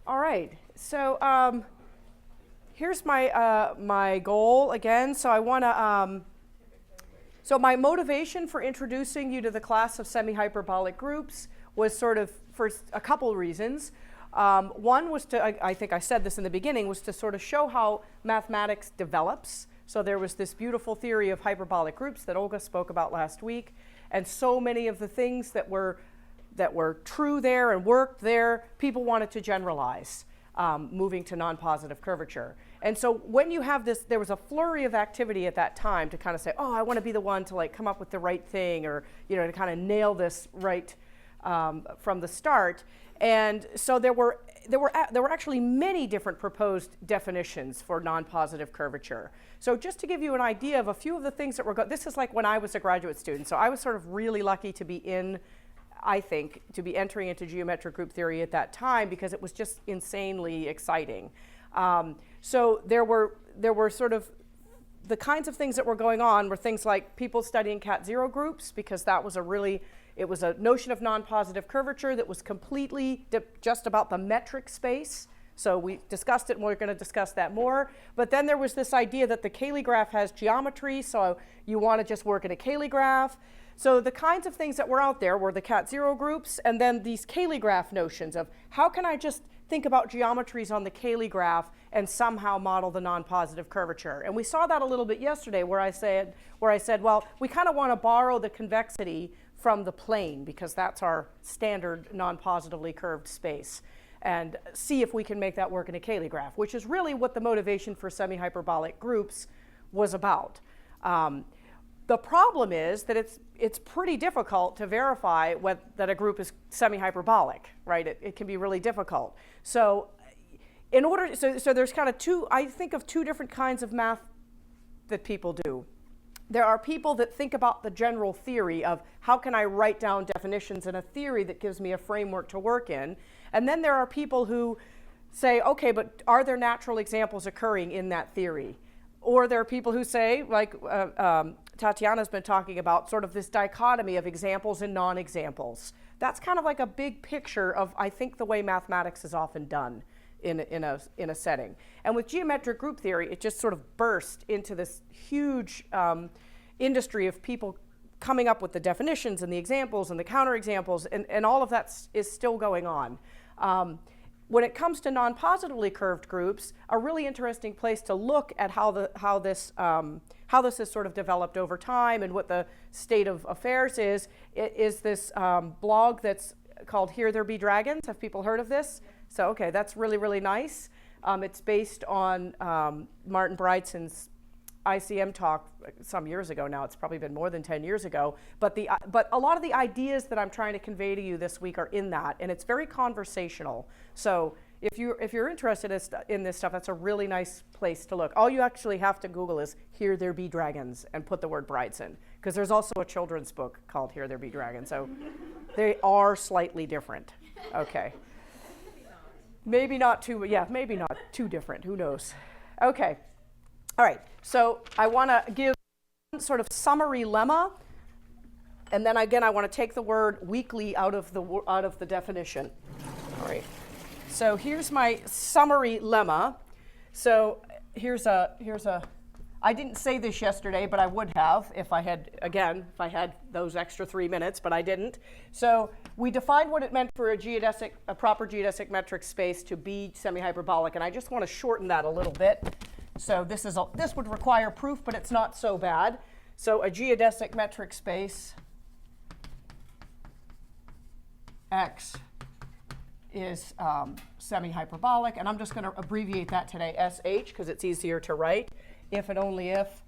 All right, so here's my goal again. So I want to, so my motivation for introducing you to the class of semi-hyperbolic groups was sort of for a couple of reasons. One was to, I think I said this in the beginning, was to sort of show how mathematics develops. So there was this beautiful theory of hyperbolic groups that Olga spoke about last week, and so many of the things that were true there and worked there, people wanted to generalize, moving to non-positive curvature. And so when you have this, there was a flurry of activity at that time to kind of say, oh, I want to be the one to like come up with the right thing, or to kind of nail this right from the start. And so there were actually many different proposed definitions for non-positive curvature. So just to give you an idea of a few of the things that were this is like when I was a graduate student. So I was sort of really lucky to be entering into geometric group theory at that time because it was just insanely exciting. So there were sort of the kinds of things that were going on were things like people studying cat zero groups, because that was it was a notion of non-positive curvature that was completely just about the metric space. So we discussed it, and we're going to discuss that more. But then there was this idea that the Cayley graph has geometry, so you want to just work in a Cayley graph. So the kinds of things that were out there were the cat zero groups, and then these Cayley graph notions of how can I just think about geometries on the Cayley graph and somehow model the non-positive curvature. And we saw that a little bit yesterday where I said, well, we kind of want to borrow the convexity from the plane because that's our standard non-positively curved space, and see if we can make that work in a Cayley graph, which is really what the motivation for semi-hyperbolic groups was about. The problem is that it's pretty difficult to verify that a group is semi-hyperbolic, right? It can be really difficult. So so there's kind of I think of two different kinds of math that people do. There are people that think about the general theory of how can I write down definitions in a theory that gives me a framework to work in. And then there are people who say, okay, but are there natural examples occurring in that theory? Or there are people who say, like Tatiana's been talking about, sort of this dichotomy of examples and non-examples. That's kind of like a big picture of, I think, the way mathematics is often done in a setting. And with geometric group theory, it just sort of burst into this huge industry of people coming up with the definitions and the examples and the counterexamples, and all of that is still going on. When it comes to non-positively curved groups, a really interesting place to look at how this has sort of developed over time and what the state of affairs is this blog that's called Here There Be Dragons. Have people heard of this? So, okay, that's really, really nice. It's based on Martin Brideson's ICM talk some years ago now. It's probably been more than 10 years ago. But a lot of the ideas that I'm trying to convey to you this week are in that, and it's very conversational. So if you're interested in this stuff, that's a really nice place to look. All you actually have to Google is Here There Be Dragons and put the word Bridson, because there's also a children's book called Here There Be Dragons. So they are slightly different. Okay. Maybe not too different. Who knows? Okay. All right. So I want to give one sort of summary lemma, and then again I want to take the word weakly out of the definition. All right. So here's my summary lemma. So here's a. I didn't say this yesterday, but I would have if I had those extra 3 minutes, but I didn't. So we defined what it meant for a proper geodesic metric space to be semi-hyperbolic, and I just want to shorten that a little bit. So this would require proof, but it's not so bad. So a geodesic metric space X is semi-hyperbolic, and I'm just going to abbreviate that today SH because it's easier to write. If and only if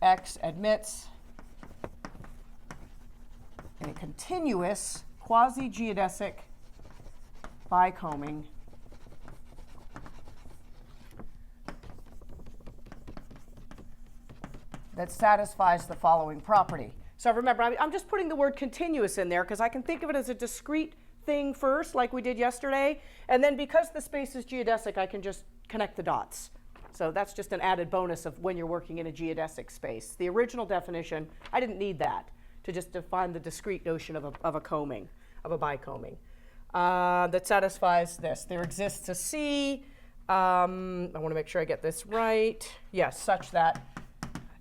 X admits in a continuous quasi-geodesic bicombing that satisfies the following property. So remember, I'm just putting the word continuous in there because I can think of it as a discrete thing first, like we did yesterday, and then because the space is geodesic, I can just connect the dots. So that's just an added bonus of when you're working in a geodesic space. The original definition, I didn't need that to just define the discrete notion of a combing, of a bicombing. that satisfies this. There exists a C, I want to make sure I get this right. Yes, such that.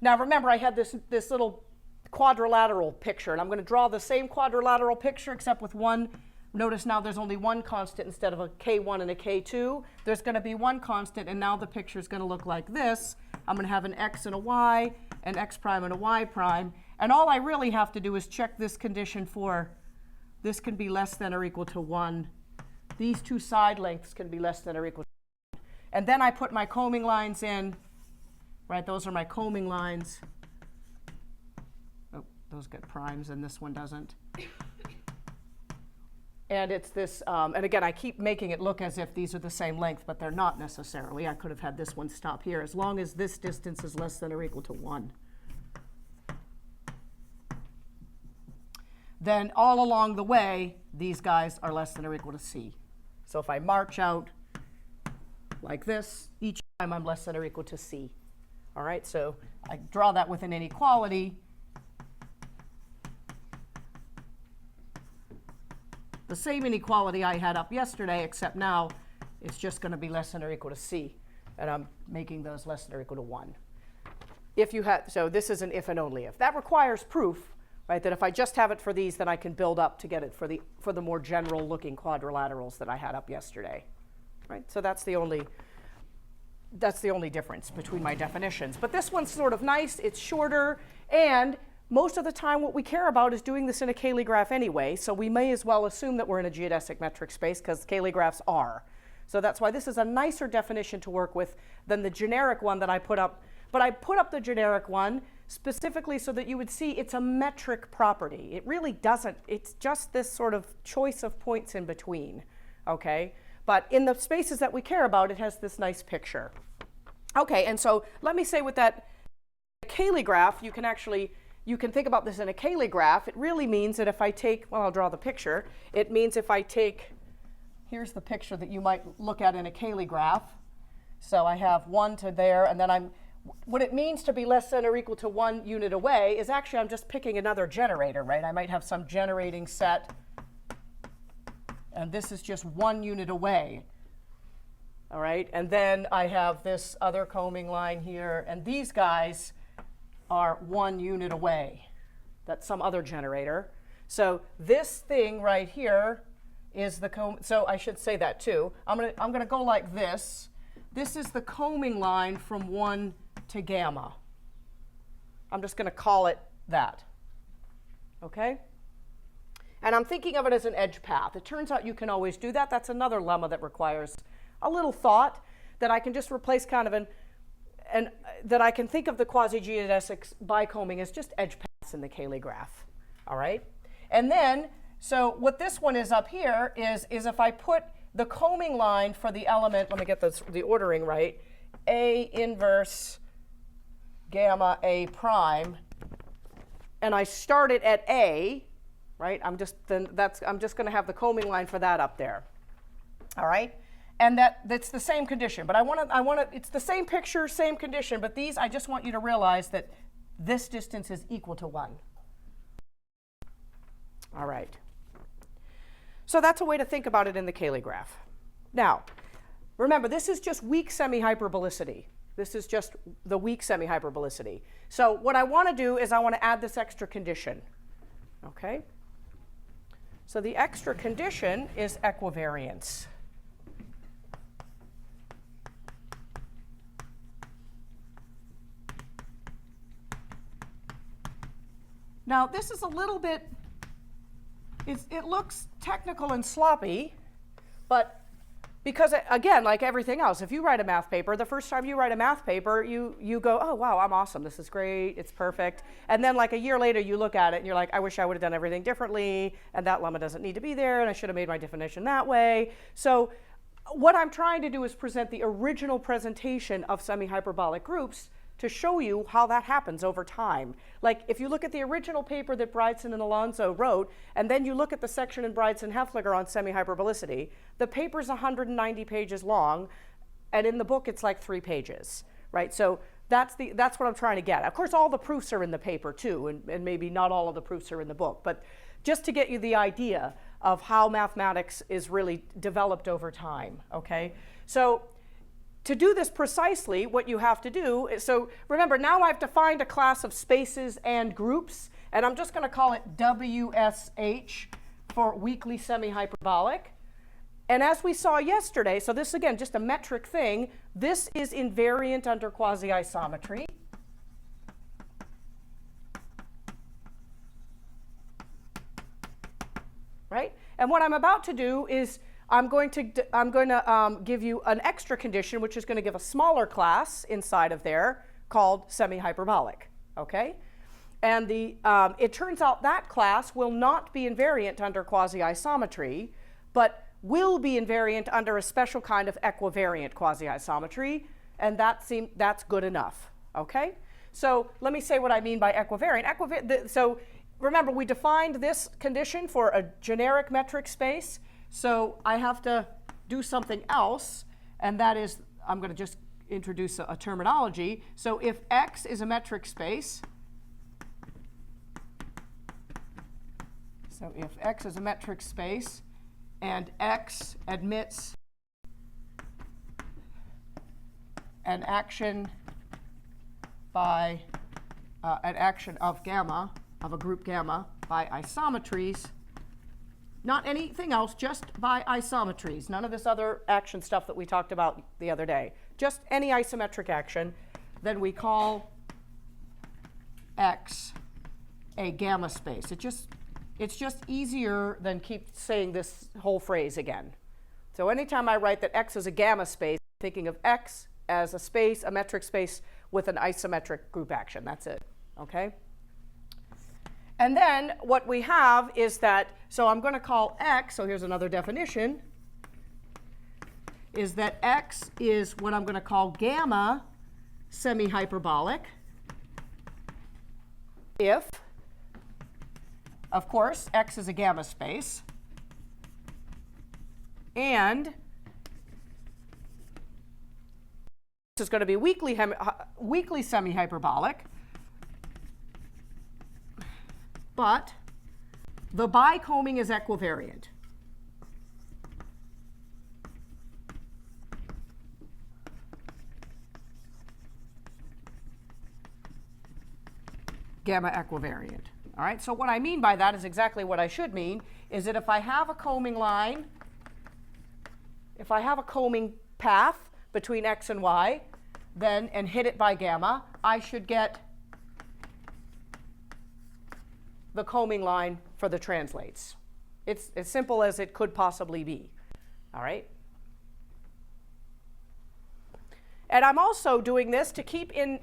Now remember, I had this little quadrilateral picture, and I'm going to draw the same quadrilateral picture except with one. Notice now there's only one constant instead of a K1 and a K2. There's going to be one constant, and now the picture is going to look like this. I'm going to have an X and a Y, an X prime and a Y prime. And all I really have to do is check this condition for this can be less than or equal to 1. These two side lengths can be less than or equal to 1. And then I put my combing lines in. Right, those are my combing lines. Oh, those get primes, and this one doesn't. And it's this, and again, I keep making it look as if these are the same length, but they're not necessarily. I could have had this one stop here, as long as this distance is less than or equal to 1. Then all along the way, these guys are less than or equal to C. So if I march out like this, each time I'm less than or equal to C. All right, so I draw that with an inequality. The same inequality I had up yesterday, except now it's just going to be less than or equal to C. And I'm making those less than or equal to 1. If you had, so this is an if and only if. That requires proof, right, that if I just have it for these, then I can build up to get it for the more general looking quadrilaterals that I had up yesterday. Right? So that's the only difference between my definitions. But this one's sort of nice, it's shorter, and most of the time what we care about is doing this in a Cayley graph anyway, so we may as well assume that we're in a geodesic metric space because Cayley graphs are. So that's why this is a nicer definition to work with than the generic one that I put up. But I put up the generic one specifically so that you would see it's a metric property. It really doesn't. It's just this sort of choice of points in between, okay? But in the spaces that we care about, it has this nice picture. Okay, and so let me say with that Cayley graph, you can think about this in a Cayley graph. It really means that if I take, well, I'll draw the picture. It means if I take, here's the picture that you might look at in a Cayley graph. So I have 1 to there, and then what it means to be less than or equal to 1 unit away is actually I'm just picking another generator, right? I might have some generating set, and this is just 1 unit away. All right, and then I have this other combing line here, and these guys are 1 unit away. That's some other generator. So this thing right here is the so I should say that too. I'm gonna go like this. This is the combing line from 1 to gamma. I'm just gonna call it that. Okay? And I'm thinking of it as an edge path. It turns out you can always do that. That's another lemma that requires a little thought, that I can just replace kind of and that I can think of the quasi-geodesic bicombing as just edge paths in the Cayley graph. All right? And then, so what this one is up here is if I put the combing line for the element, let me get the ordering right, A inverse gamma A prime, and I start it at A, right? I'm just going to have the combing line for that up there. All right? And that's the same condition, but I want to, it's the same picture, same condition, but these, I just want you to realize that this distance is equal to 1. All right. So that's a way to think about it in the Cayley graph. Now, remember, this is just weak semi-hyperbolicity. This is just the weak semi-hyperbolicity. So what I want to do is I want to add this extra condition. Okay? So the extra condition is equivariance. Now, this is a little bit, it looks technical and sloppy, but because, again, like everything else, if you write a math paper, the first time you write a math paper, you go, oh, wow, I'm awesome. This is great. It's perfect. And then like a year later, you look at it, and you're like, I wish I would have done everything differently, and that lemma doesn't need to be there, and I should have made my definition that way. So what I'm trying to do is present the original presentation of semi-hyperbolic groups to show you how that happens over time. Like if you look at the original paper that Bridson and Alonso wrote, and then you look at the section in Bridson-Heffliger on semi-hyperbolicity, the paper's 190 pages long, and in the book it's like 3 pages, right? So that's what I'm trying to get. Of course, all the proofs are in the paper too, and maybe not all of the proofs are in the book, but just to get you the idea of how mathematics is really developed over time, okay? So to do this precisely, what you have to do is, so remember, now I've defined a class of spaces and groups, and I'm just going to call it WSH for weakly semi-hyperbolic. And as we saw yesterday, so this, again, just a metric thing, this is invariant under quasi-isometry. Right? And what I'm about to do is I'm going to give you an extra condition, which is going to give a smaller class inside of there called semi-hyperbolic. Okay? And it turns out that class will not be invariant under quasi-isometry, but will be invariant under a special kind of equivariant quasi-isometry, and that's good enough. Okay? So let me say what I mean by equivariant. So remember, we defined this condition for a generic metric space, so I have to do something else, and that is, I'm going to just introduce a terminology. So if X is a metric space, and X admits an action by an action of gamma, of a group gamma, by isometries, not anything else, just by isometries, none of this other action stuff that we talked about the other day, just any isometric action, then we call X a gamma space. It's just easier than keep saying this whole phrase again. So anytime I write that X is a gamma space, I'm thinking of X as a space, a metric space with an isometric group action. That's it. Okay? And then what we have is that, so I'm going to call X, so here's another definition, is that X is what I'm going to call gamma semi-hyperbolic if, of course, X is a gamma space, and this is going to be weakly semi-hyperbolic, but the bicombing is equivariant. Gamma equivariant. All right, so what I mean by that is exactly what I should mean, is that if I have a combing line, if I have a combing path between X and Y, then, and hit it by gamma, I should get the combing line for the translates. It's as simple as it could possibly be. All right? And I'm also doing this to keep in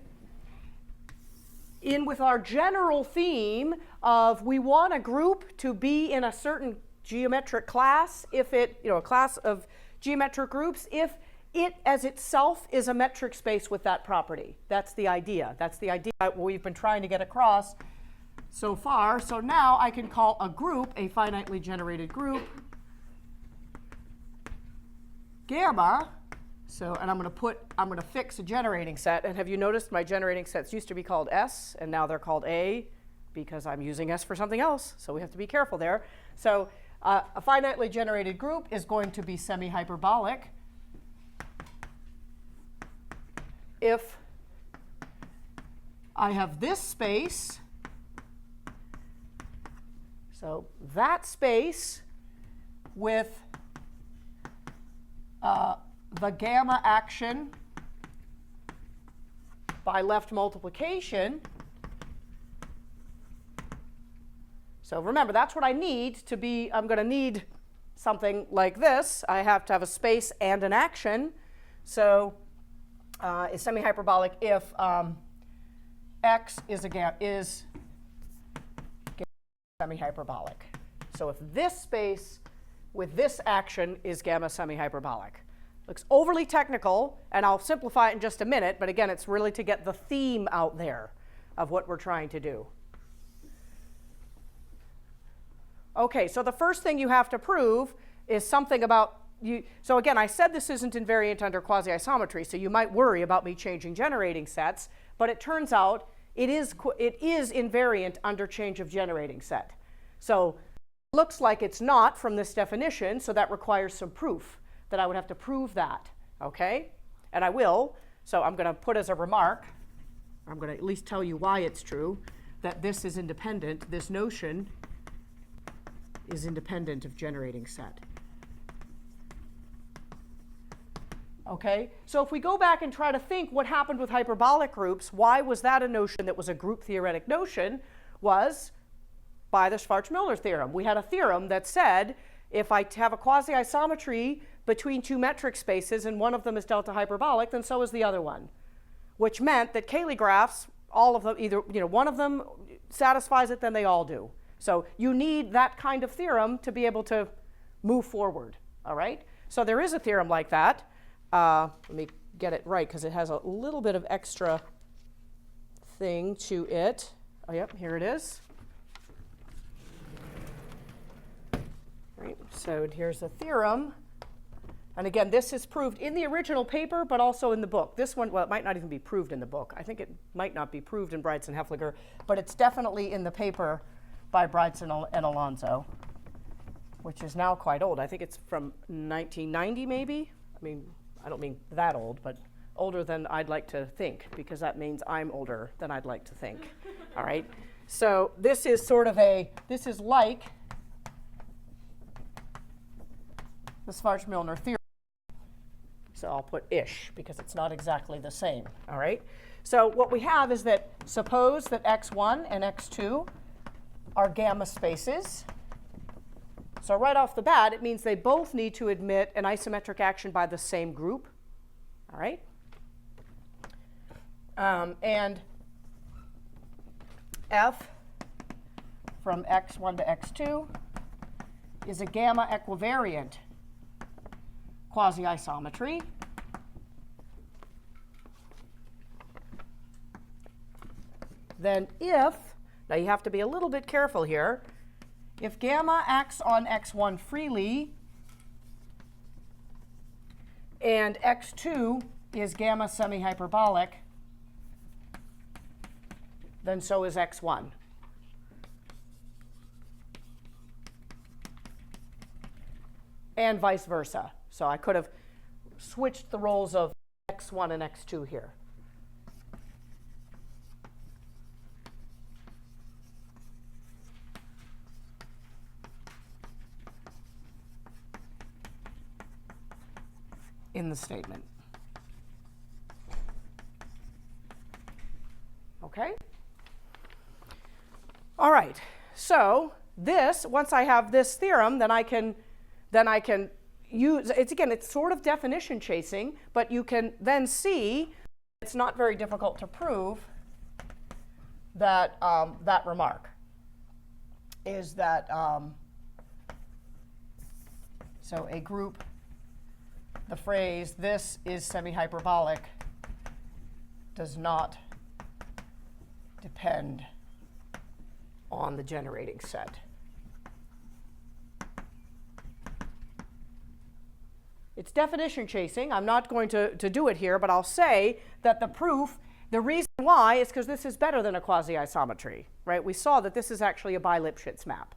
with our general theme of we want a group to be in a certain geometric class, if it, a class of geometric groups, if it as itself is a metric space with that property. That's the idea. That's the idea we've been trying to get across so far. So now I can call a group, a finitely generated group, gamma. So, and I'm going to fix a generating set. And have you noticed my generating sets used to be called S, and now they're called A, because I'm using S for something else. So we have to be careful there. So a finitely generated group is going to be semi-hyperbolic if I have this space. So that space with the gamma action by left multiplication. So remember, that's what I need to be. I'm going to need something like this. I have to have a space and an action. So is semi-hyperbolic if X is semi-hyperbolic. So if this space with this action is gamma semi-hyperbolic. Looks overly technical, and I'll simplify it in just a minute, but again, it's really to get the theme out there of what we're trying to do. Okay, so the first thing you have to prove is something about you. So again, I said this isn't invariant under quasi-isometry, so you might worry about me changing generating sets, but it turns out it is invariant under change of generating set. So Looks like it's not from this definition, so that requires some proof, that I would have to prove that, okay? And I will, so I'm going to put as a remark, I'm going to at least tell you why it's true, that this is independent, this notion is independent of generating set. Okay, so if we go back and try to think what happened with hyperbolic groups, why was that a notion that was a group theoretic notion? Was by the Schwarzschild-Miller theorem. We had a theorem that said if I have a quasi-isometry between two metric spaces and one of them is delta hyperbolic, then so is the other one, which meant that Cayley graphs, all of them, either one of them satisfies it, then they all do. So you need that kind of theorem to be able to move forward. All right. So there is a theorem like that. Let me get it right because it has a little bit of extra thing to it. Oh, yep, here it is. Right, so here's a theorem. And again, this is proved in the original paper, but also in the book. This one, well, it might not even be proved in the book. I think it might not be proved in Breitz and Heffliger, but it's definitely in the paper by Breitz and Alonso, which is now quite old. I think it's from 1990, maybe. I mean, I don't mean that old, but older than I'd like to think, because that means I'm older than I'd like to think. All right? So this is sort of this is like the Schwarzschild-Miller theorem. So I'll put ish, because it's not exactly the same. All right? So what we have is that suppose that x1 and x2 are gamma spaces. So right off the bat, it means they both need to admit an isometric action by the same group. All right? And f from x1 to x2 is a gamma equivariant quasi-isometry. Then if, now you have to be a little bit careful here, if gamma acts on x1 freely and x2 is gamma semi-hyperbolic, then so is x1. And vice versa. So I could have switched the roles of x1 and x2 here. In the statement. Okay? All right. So this, once I have this theorem, then I can use, it's sort of definition chasing, but you can then see it's not very difficult to prove that that remark is that, so a group, the phrase, this is semi-hyperbolic, does not depend on the generating set. It's definition chasing. I'm not going to do it here, but I'll say that the proof, the reason why is because this is better than a quasi-isometry, right? We saw that this is actually a bi-Lipschitz map.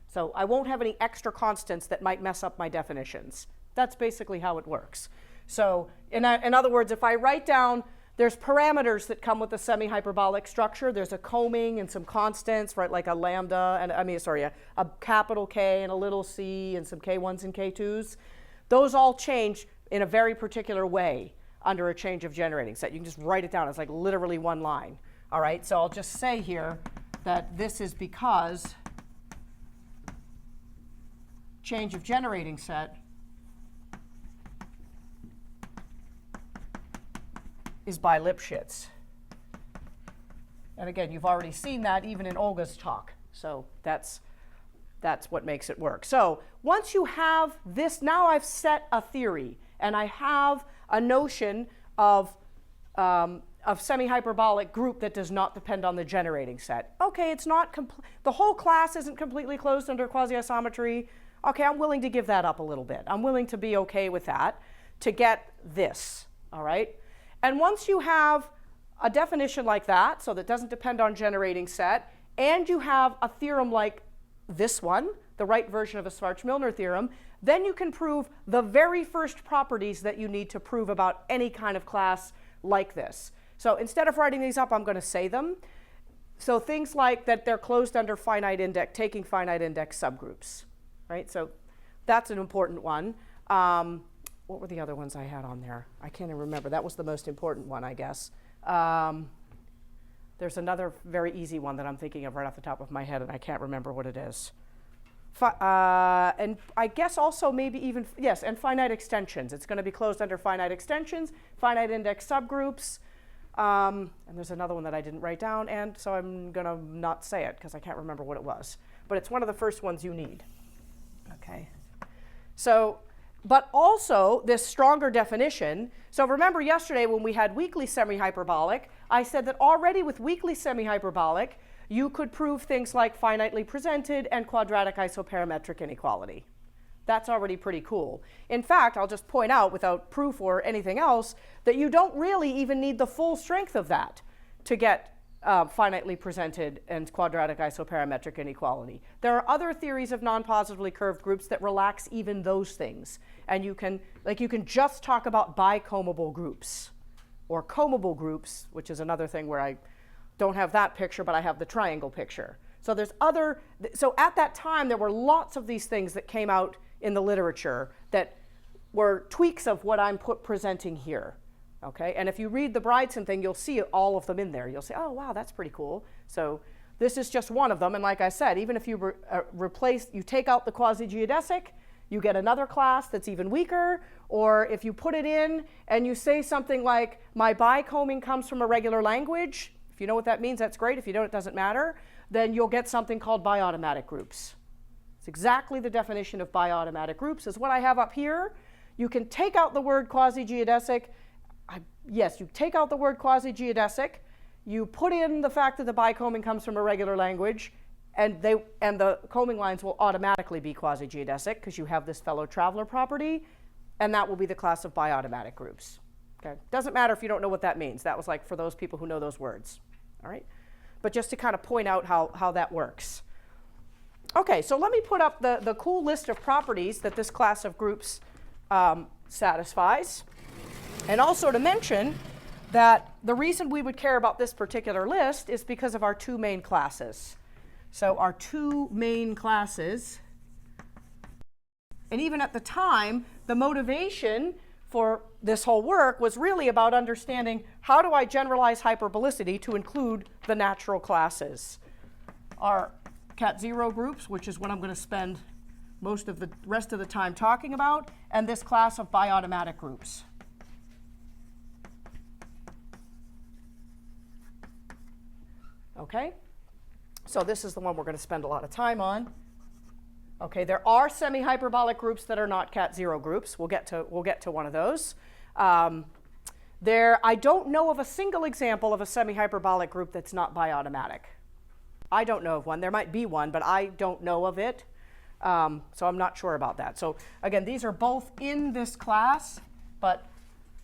So I won't have any extra constants that might mess up my definitions. That's basically how it works. So in other words, if I write down, there's parameters that come with a semi-hyperbolic structure. There's a combing and some constants, right, like a lambda, and a capital K and a little c and some K1s and K2s. Those all change in a very particular way under a change of generating set. You can just write it down. It's like literally one line. All right, so I'll just say here that this is because change of generating set is by Lipschitz. And again, you've already seen that even in Olga's talk. So that's what makes it work. So once you have this, now I've set a theory, and I have a notion of semi-hyperbolic group that does not depend on the generating set. Okay, it's not the whole class isn't completely closed under quasi-isometry. Okay, I'm willing to give that up a little bit. I'm willing to be okay with that to get this, all right? And once you have a definition like that, so that doesn't depend on generating set, and you have a theorem like this one, the right version of a Schwarz-Milner theorem, then you can prove the very first properties that you need to prove about any kind of class like this. So instead of writing these up, I'm going to say them. So things like that they're closed under finite index, taking finite index subgroups, right? So that's an important one. What were the other ones I had on there? I can't even remember. That was the most important one, I guess. There's another very easy one that I'm thinking of right off the top of my head, and I can't remember what it is. And I guess also maybe even, yes, and finite extensions. It's going to be closed under finite extensions, finite index subgroups, and there's another one that I didn't write down, and so I'm going to not say it because I can't remember what it was. But it's one of the first ones you need. Okay. So, but also this stronger definition. So remember yesterday when we had weakly semi-hyperbolic, I said that already with weakly semi-hyperbolic, you could prove things like finitely presented and quadratic isoparametric inequality. That's already pretty cool. In fact, I'll just point out without proof or anything else that you don't really even need the full strength of that to get finitely presented and quadratic isoparametric inequality. There are other theories of non-positively curved groups that relax even those things. And you can just talk about bicombable groups or combable groups, which is another thing where I don't have that picture, but I have the triangle picture. So so at that time, there were lots of these things that came out in the literature that were tweaks of what I'm presenting here. Okay, and if you read the Bridson thing, you'll see all of them in there. You'll say, oh, wow, that's pretty cool. So this is just one of them. And like I said, even if you you take out the quasi-geodesic, you get another class that's even weaker. Or if you put it in and you say something like, my bicombing comes from a regular language, if you know what that means, that's great. If you don't, it doesn't matter. Then you'll get something called biautomatic groups. It's exactly the definition of biautomatic groups is what I have up here. You can take out the word quasi-geodesic. Yes, you take out the word quasi-geodesic, you put in the fact that the bicombing comes from a regular language, and the combing lines will automatically be quasi-geodesic because you have this fellow traveler property, and that will be the class of biautomatic groups. Okay? Doesn't matter if you don't know what that means. That was like for those people who know those words. All right? But just to kind of point out how that works. Okay, so let me put up the cool list of properties that this class of groups satisfies. And also to mention that the reason we would care about this particular list is because of our two main classes. So our two main classes, and even at the time, the motivation for this whole work was really about understanding how do I generalize hyperbolicity to include the natural classes. Our cat zero groups, which is what I'm going to spend most of the rest of the time talking about, and this class of biautomatic groups. Okay, so this is the one we're going to spend a lot of time on. Okay, there are semi-hyperbolic groups that are not cat zero groups. We'll get to one of those. I don't know of a single example of a semi-hyperbolic group that's not biautomatic. I don't know of one. There might be one, but I don't know of it. So I'm not sure about that. So again, these are both in this class, but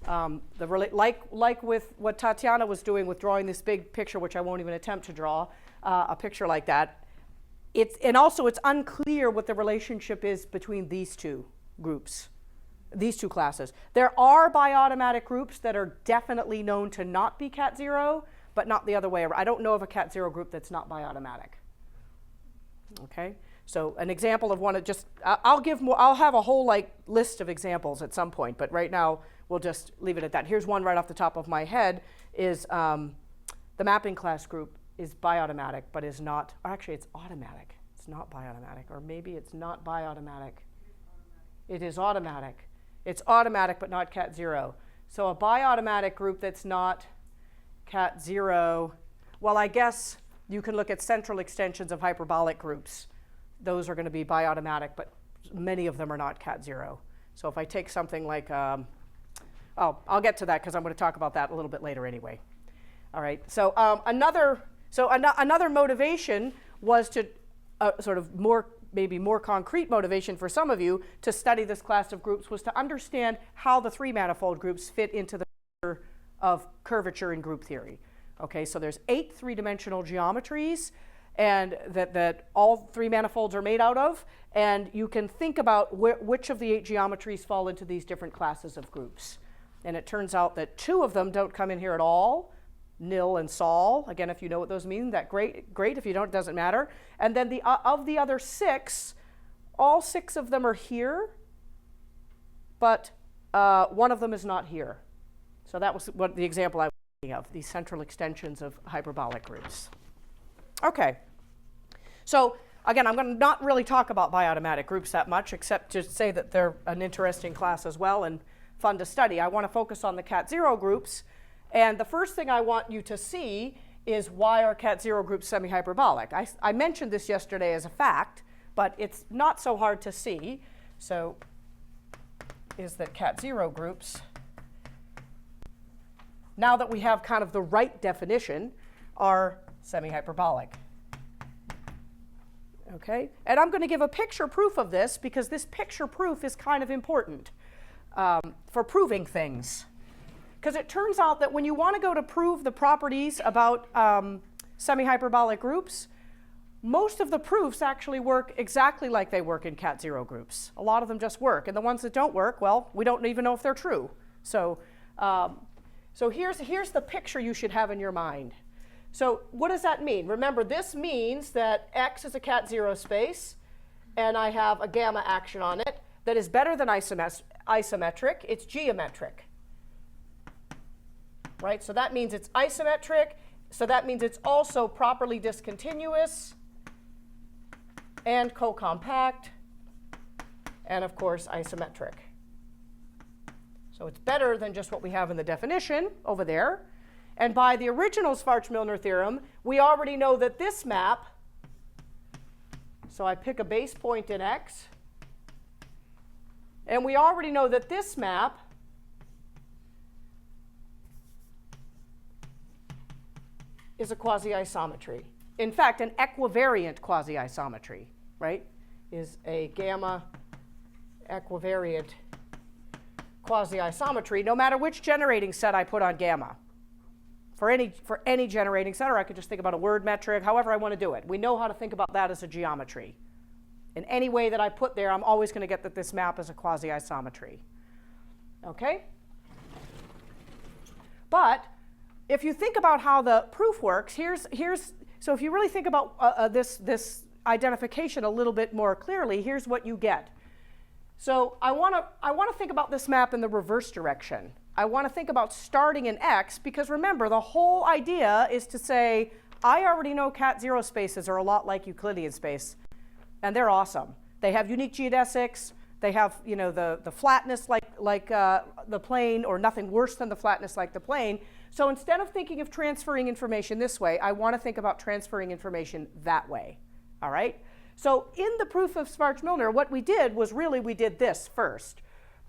like with what Tatiana was doing with drawing this big picture, which I won't even attempt to draw, a picture like that. And also it's unclear what the relationship is between these two groups, these two classes. There are biautomatic groups that are definitely known to not be cat zero, but not the other way around. I don't know of a cat zero group that's not biautomatic. Okay, so an example of one, I'll have a whole list of examples at some point, but right now we'll just leave it at that. Here's one right off the top of my head is the mapping class group is biautomatic, but is not, or actually it's automatic. It's not biautomatic, or maybe it's not biautomatic. It is automatic. It's automatic, but not cat zero. So a biautomatic group that's not cat zero, well, I guess you can look at central extensions of hyperbolic groups. Those are going to be biautomatic, but many of them are not cat zero. So if I take something like, I'll get to that because I'm going to talk about that a little bit later anyway. All right, so another motivation was to sort of maybe more concrete motivation for some of you to study this class of groups was to understand how the three manifold groups fit into the picture of curvature in group theory. Okay, so there's 8 three-dimensional geometries, and that all three manifolds are made out of, and you can think about which of the 8 geometries fall into these different classes of groups. And it turns out that 2 of them don't come in here at all, nil and sol. Again, if you know what those mean, that great. If you don't, it doesn't matter. And then of the other 6, all 6 of them are here, but one of them is not here. So that was what the example I was thinking of, these central extensions of hyperbolic groups. Okay. So again, I'm going to not really talk about biautomatic groups that much, except to say that they're an interesting class as well and fun to study. I want to focus on the cat 0 groups. And the first thing I want you to see is why are cat 0 groups semi-hyperbolic. I mentioned this yesterday as a fact, but it's not so hard to see. So is that cat 0 groups, now that we have kind of the right definition, are semi-hyperbolic. Okay? And I'm going to give a picture proof of this because this picture proof is kind of important for proving things. Because it turns out that when you want to go to prove the properties about semi-hyperbolic groups, most of the proofs actually work exactly like they work in cat 0 groups. A lot of them just work. And the ones that don't work, well, we don't even know if they're true. So here's the picture you should have in your mind. So what does that mean? Remember, this means that X is a cat 0 space, and I have a gamma action on it that is better than isometric. It's geometric. Right? So that means it's isometric. So that means it's also properly discontinuous and co-compact, and of course isometric. So it's better than just what we have in the definition over there. And by the original Schwarz-Milner theorem, we already know that this map, so I pick a base point in X, and we already know that this map is a quasi-isometry. In fact, an equivariant quasi-isometry, right, is a gamma equivariant quasi-isometry, no matter which generating set I put on gamma. For any generating set, or I could just think about a word metric, however I want to do it. We know how to think about that as a geometry. In any way that I put there, I'm always going to get that this map is a quasi-isometry. Okay? But if you think about how the proof works, so if you really think about this identification a little bit more clearly, here's what you get. So I want to think about this map in the reverse direction. I want to think about starting in X, because remember, the whole idea is to say, I already know cat 0 spaces are a lot like Euclidean space, and they're awesome. They have unique geodesics. They have, the flatness like the plane, or nothing worse than the flatness like the plane. So instead of thinking of transferring information this way, I want to think about transferring information that way. All right? So in the proof of Schwarz-Milner, what we did was we did this first.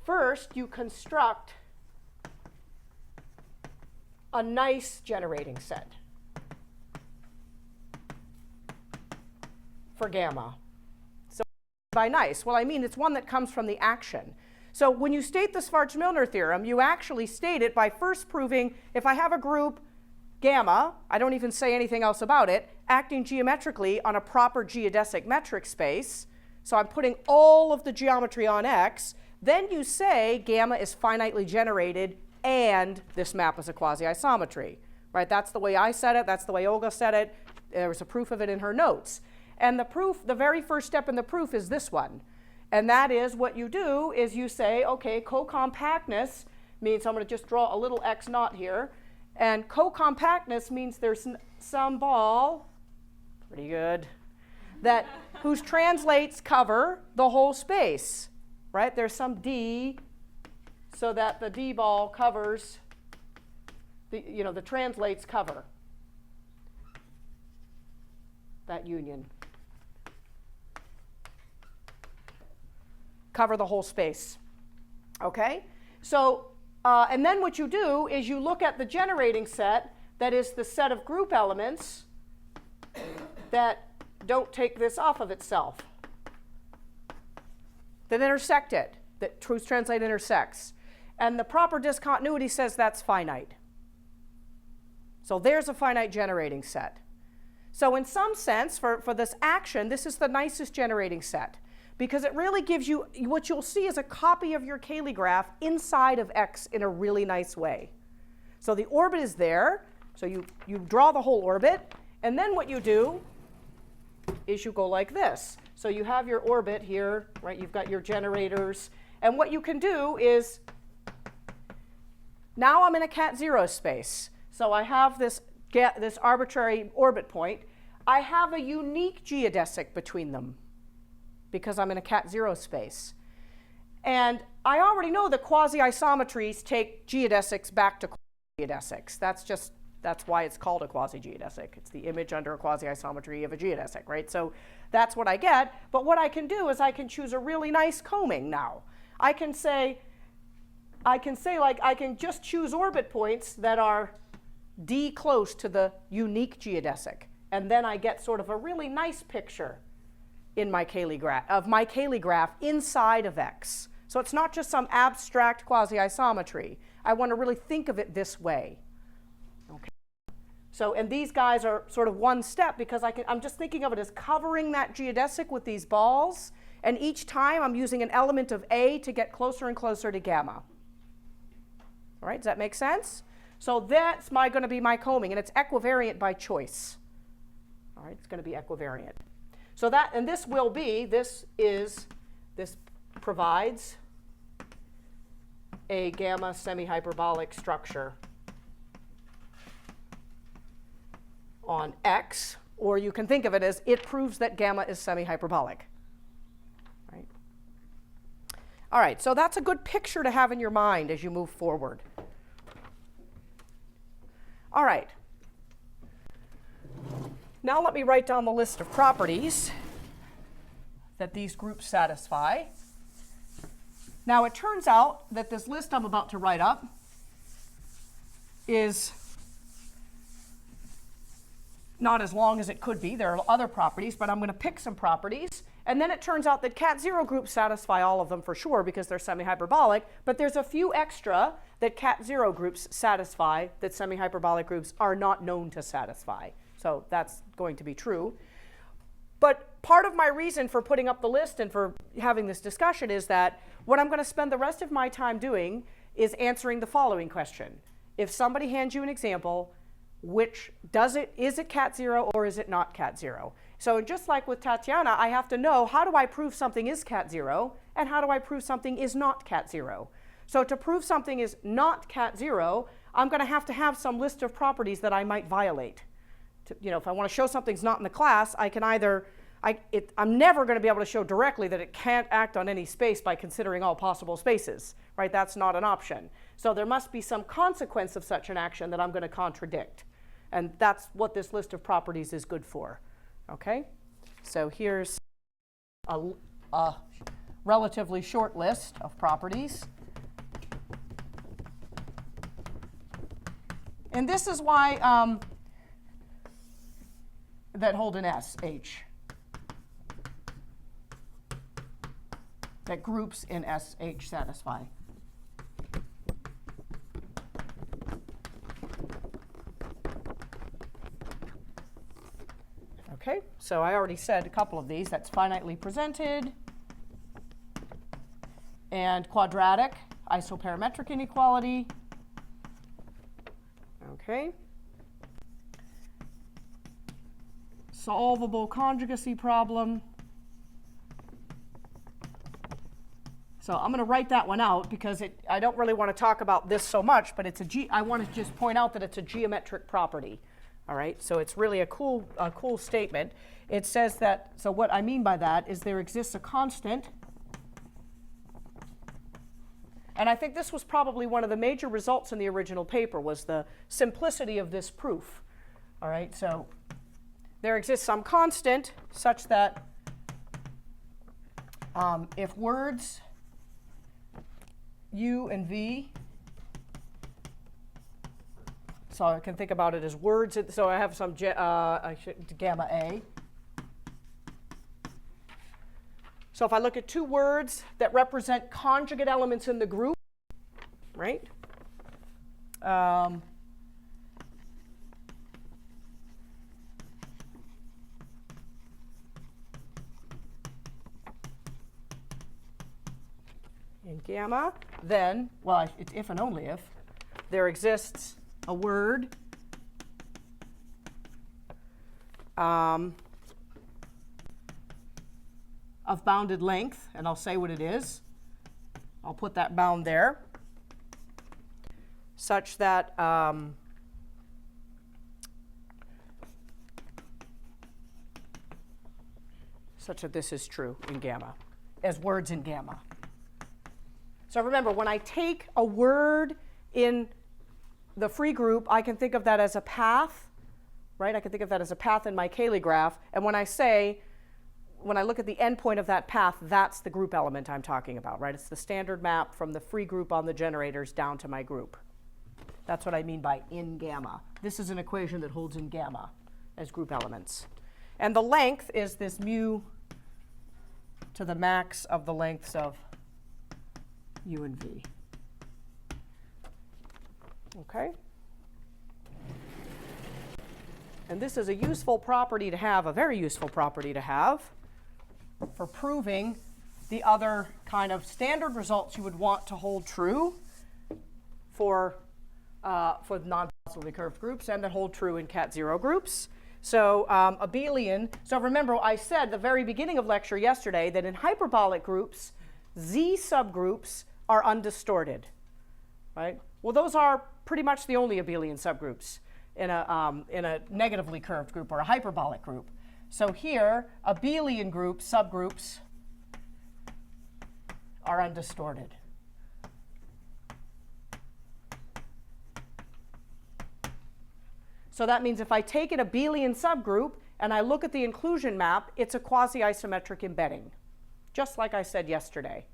First, you construct a nice generating set for gamma. So by nice, well, I mean it's one that comes from the action. So when you state the Schwarz-Milner theorem, you actually state it by first proving if I have a group gamma, I don't even say anything else about it, acting geometrically on a proper geodesic metric space, so I'm putting all of the geometry on X, then you say gamma is finitely generated and this map is a quasi-isometry. Right? That's the way I said it. That's the way Olga said it. There was a proof of it in her notes. And the proof, the very first step in the proof is this one. And that is what you do is you say, okay, co-compactness means I'm going to just draw a little X naught here. And co-compactness means there's some ball, pretty good, that whose translates cover the whole space. Right? There's some D so that the D ball covers, the translates cover that union. Cover the whole space. Okay? So, and then what you do is you look at the generating set, that is the set of group elements that don't take this off of itself, that intersect it, that whose translate intersects. And the proper discontinuity says that's finite. So there's a finite generating set. So in some sense, for this action, this is the nicest generating set, because it really gives you, what you'll see is a copy of your Cayley graph inside of X in a really nice way. So the orbit is there, so you draw the whole orbit, and then what you do is you go like this. So you have your orbit here, right? You've got your generators, and what you can do is, now I'm in a cat zero space. So I have this arbitrary orbit point. I have a unique geodesic between them because I'm in a cat zero space. And I already know that quasi-isometries take geodesics back to geodesics. That's why it's called a quasi-geodesic. It's the image under a quasi-isometry of a geodesic, right? So that's what I get. But what I can do is I can choose a really nice combing now. I can just choose orbit points that are D close to the unique geodesic. And then I get sort of a really nice picture in my Cayley graph inside of X. So it's not just some abstract quasi-isometry. I want to really think of it this way. Okay. So, and these guys are sort of one step because I'm just thinking of it as covering that geodesic with these balls, and each time I'm using an element of A to get closer and closer to gamma. All right, does that make sense? So that's going to be my combing, and it's equivariant by choice. All right, it's going to be equivariant. So that, and this provides a gamma semi-hyperbolic structure on X, or you can think of it as it proves that gamma is semi-hyperbolic. Right? All right, so that's a good picture to have in your mind as you move forward. All right. Now let me write down the list of properties that these groups satisfy. Now it turns out that this list I'm about to write up is not as long as it could be. There are other properties, but I'm going to pick some properties. And then it turns out that cat zero groups satisfy all of them for sure because they're semi-hyperbolic, but there's a few extra that cat zero groups satisfy that semi-hyperbolic groups are not known to satisfy. So that's going to be true. But part of my reason for putting up the list and for having this discussion is that what I'm going to spend the rest of my time doing is answering the following question. If somebody hands you an example, is it cat zero or is it not cat zero? So just like with Tatiana, I have to know, how do I prove something is cat zero, and how do I prove something is not cat zero? So to prove something is not cat zero, I'm going to have some list of properties that I might violate. If I want to show something's not in the class, I can either, I'm never going to be able to show directly that it can't act on any space by considering all possible spaces, right? That's not an option. So there must be some consequence of such an action that I'm going to contradict. And that's what this list of properties is good for. Okay? So here's a relatively short list of properties. And this is why that hold an S, H. That groups in SH satisfy. Okay, so I already said a couple of these. That's finitely presented and quadratic isoparametric inequality. Okay. Solvable conjugacy problem. So I'm going to write that one out because I don't really want to talk about this so much, but I want to just point out that it's a geometric property. All right, so it's really a cool statement. It says that, so what I mean by that is there exists a constant, and I think this was probably one of the major results in the original paper was the simplicity of this proof. All right, so there exists some constant such that if words U and V, so I can think about it as words. So I have some gamma A. So if I look at two words that represent conjugate elements in the group, right? in gamma, then, well, it's if and only if, there exists a word of bounded length, and I'll say what it is. I'll put that bound there, such that this is true in gamma, as words in gamma. So remember, when I take a word in the free group, I can think of that as a path, right? I can think of that as a path in my Cayley graph. And when I look at the endpoint of that path, that's the group element I'm talking about, right? It's the standard map from the free group on the generators down to my group. That's what I mean by in gamma. This is an equation that holds in gamma as group elements. And the length is this mu to the max of the lengths of U and V. Okay? And this is a useful property to have, a very useful property to have, for proving the other kind of standard results you would want to hold true for non-positively curved groups and that hold true in cat zero groups. So abelian, so remember I said at the very beginning of lecture yesterday that in hyperbolic groups, Z subgroups are undistorted, right? Well, those are pretty much the only abelian subgroups in a negatively curved group or a hyperbolic group. So here, abelian groups, subgroups, are undistorted. So that means if I take an abelian subgroup and I look at the inclusion map, it's a quasi-isometric embedding, just like I said yesterday,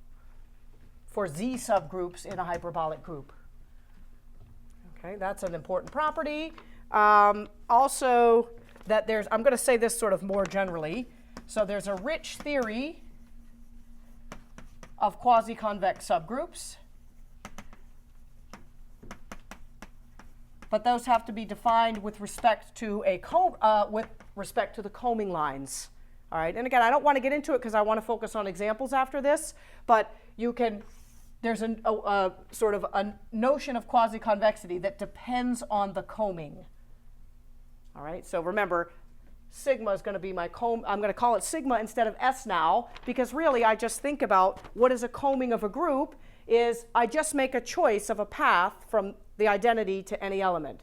for Z subgroups in a hyperbolic group. Okay, that's an important property. Also, that I'm going to say this sort of more generally. So there's a rich theory of quasi-convex subgroups. But those have to be defined with respect to the combing lines. All right, and again, I don't want to get into it because I want to focus on examples after this, but there's a sort of a notion of quasi-convexity that depends on the combing. All right, so remember, sigma is going to be my comb. I'm going to call it sigma instead of S now, because really I just think about what is a combing of a group is I just make a choice of a path from the identity to any element.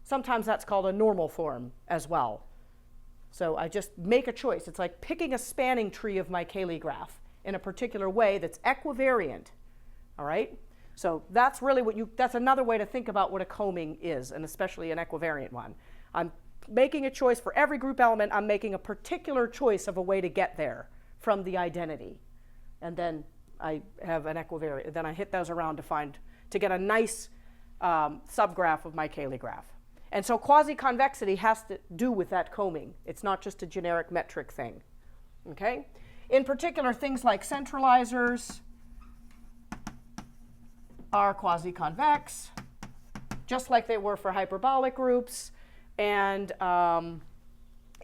Sometimes that's called a normal form as well. So I just make a choice. It's like picking a spanning tree of my Cayley graph in a particular way that's equivariant. All right? So that's really that's another way to think about what a combing is, and especially an equivariant one. I'm making a choice for every group element. I'm making a particular choice of a way to get there from the identity. And then I have an equivariant. Then I hit those around to get a nice subgraph of my Cayley graph. And so quasi-convexity has to do with that combing. It's not just a generic metric thing. Okay? In particular, things like centralizers are quasi-convex, just like they were for hyperbolic groups. And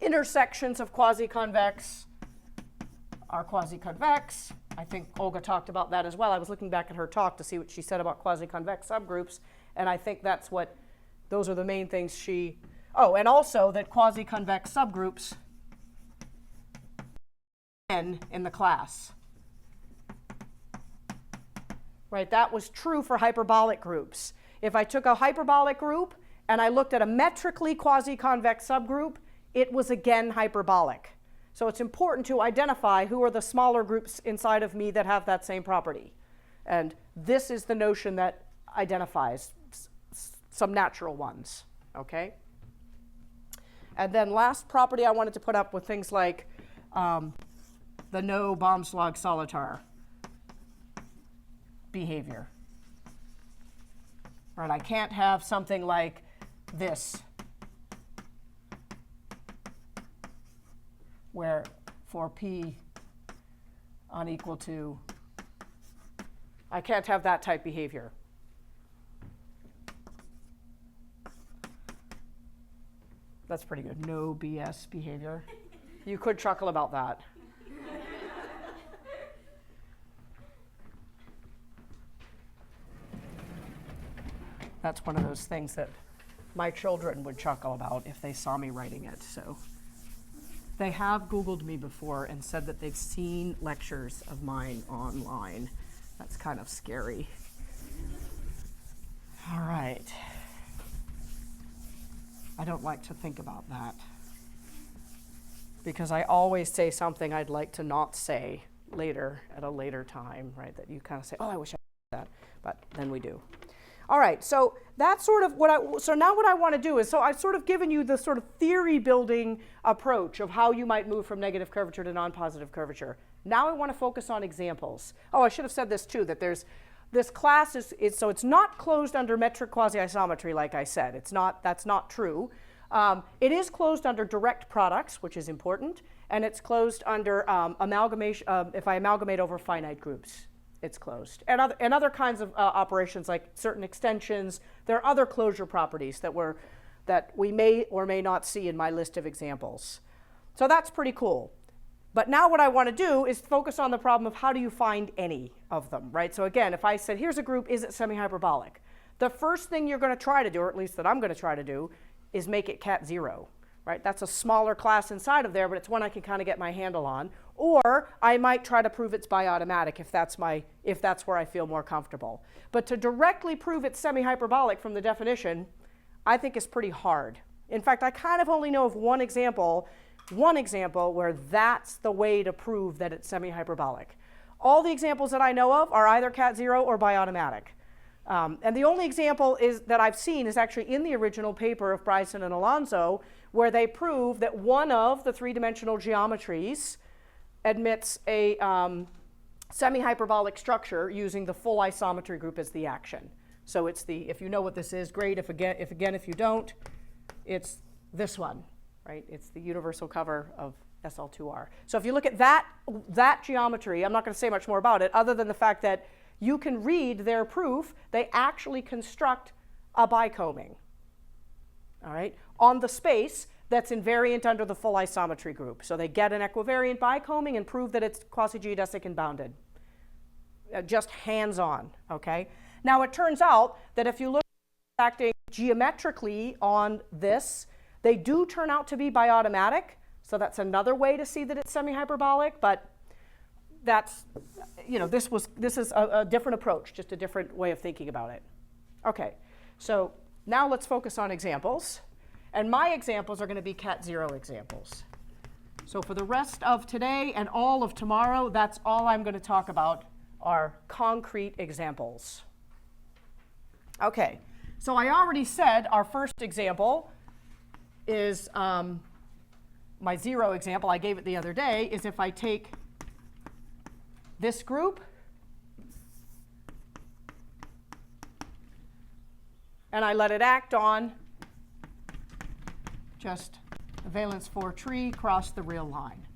intersections of quasi-convex are quasi-convex. I think Olga talked about that as well. I was looking back at her talk to see what she said about quasi-convex subgroups, and I think those are the main things she... Oh, and also that quasi-convex subgroups in the class. Right, that was true for hyperbolic groups. If I took a hyperbolic group and I looked at a metrically quasi-convex subgroup, it was again hyperbolic. So it's important to identify who are the smaller groups inside of me that have that same property. And this is the notion that identifies some natural ones, okay? And then last property I wanted to put up with things like the no Baumschlag Solitar behavior. Right, I can't have something like this, where for P unequal to, I can't have that type behavior. That's pretty good. No BS behavior. You could chuckle about that. That's one of those things that my children would chuckle about if they saw me writing it. So they have Googled me before and said that they've seen lectures of mine online. That's kind of scary. All right. I don't like to think about that, because I always say something I'd like to not say later at a later time, right? That you kind of say, oh, I wish I did that, but then we do. All right, so that's sort of so now what I want to do is, so I've sort of given you the sort of theory building approach of how you might move from negative curvature to non-positive curvature. Now I want to focus on examples. Oh, I should have said this too, that this class is so it's not closed under metric quasi-isometry, like I said. That's not true. It is closed under direct products, which is important, and it's closed under amalgamation. If I amalgamate over finite groups, it's closed. And other kinds of operations, like certain extensions. There are other closure properties that we may or may not see in my list of examples. So that's pretty cool. But now what I want to do is focus on the problem of how do you find any of them, right? So again, if I said, here's a group, is it semi-hyperbolic? The first thing you're going to try to do, or at least that I'm going to try to do, is make it cat 0, right? That's a smaller class inside of there, but it's one I can kind of get my handle on. Or I might try to prove it's biautomatic if that's where I feel more comfortable. But to directly prove it's semi-hyperbolic from the definition, I think is pretty hard. In fact, I kind of only know of one example where that's the way to prove that it's semi-hyperbolic. All the examples that I know of are either cat 0 or biautomatic. And the only example that I've seen is actually in the original paper of Bryson and Alonso, where they prove that one of the three-dimensional geometries admits a semi-hyperbolic structure using the full isometry group as the action. So it's if you know what this is, great. If you don't, it's this one, right? It's the universal cover of SL2R. So if you look at that geometry, I'm not going to say much more about it, other than the fact that you can read their proof. They actually construct a bicombing, all right, on the space that's invariant under the full isometry group. So they get an equivariant bicombing and prove that it's quasi-geodesic and bounded. Just hands-on, okay? Now it turns out that if you look at acting geometrically on this, they do turn out to be biautomatic. So that's another way to see that it's semi-hyperbolic, but that's, this is a different approach, just a different way of thinking about it. Okay, so now let's focus on examples. And my examples are going to be cat 0 examples. So for the rest of today and all of tomorrow, that's all I'm going to talk about are concrete examples. Okay, so I already said our first example is my 0 example. I gave it the other day, is if I take this group and I let it act on just a valence 4 tree across the real line.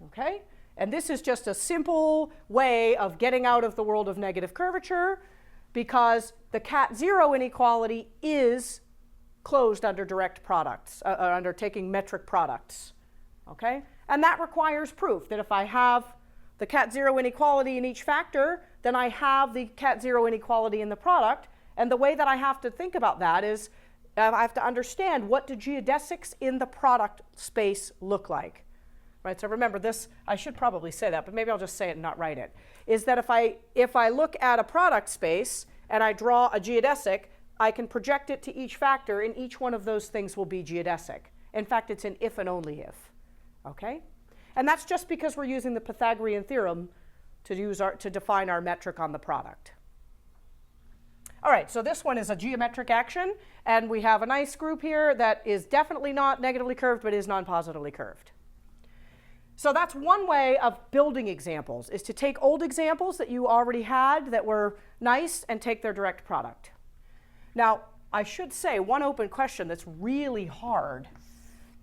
Okay? And this is just a simple way of getting out of the world of negative curvature, because the cat 0 inequality is closed under direct products, under taking metric products. Okay? And that requires proof that if I have the cat 0 inequality in each factor, then I have the cat 0 inequality in the product. And the way that I have to think about that is I have to understand, what do geodesics in the product space look like? Right, so remember this, I should probably say that, but maybe I'll just say it and not write it, is that if I look at a product space and I draw a geodesic, I can project it to each factor, and each one of those things will be geodesic. In fact, it's an if and only if. Okay? And that's just because we're using the Pythagorean theorem to define our metric on the product. All right, so this one is a geometric action, and we have a nice group here that is definitely not negatively curved, but is non-positively curved. So that's one way of building examples, is to take old examples that you already had that were nice and take their direct product. Now, I should say one open question that's really hard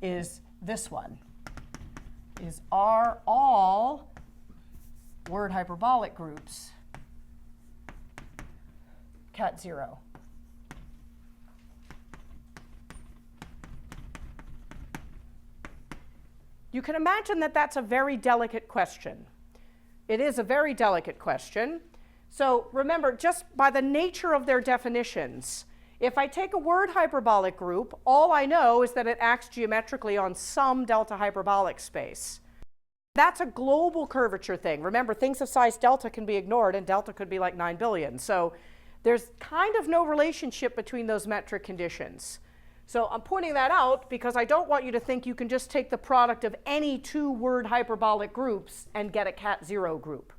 is this one. Are all word hyperbolic groups cat 0? You can imagine that that's a very delicate question. It is a very delicate question, So remember, just by the nature of their definitions, if I take a word hyperbolic group, all I know is that it acts geometrically on some delta hyperbolic space. That's a global curvature thing. Remember, things of size delta can be ignored, and delta could be like 9 billion. So there's kind of no relationship between those metric conditions. So I'm pointing that out because I don't want you to think you can just take the product of any two word hyperbolic groups and get a cat zero group.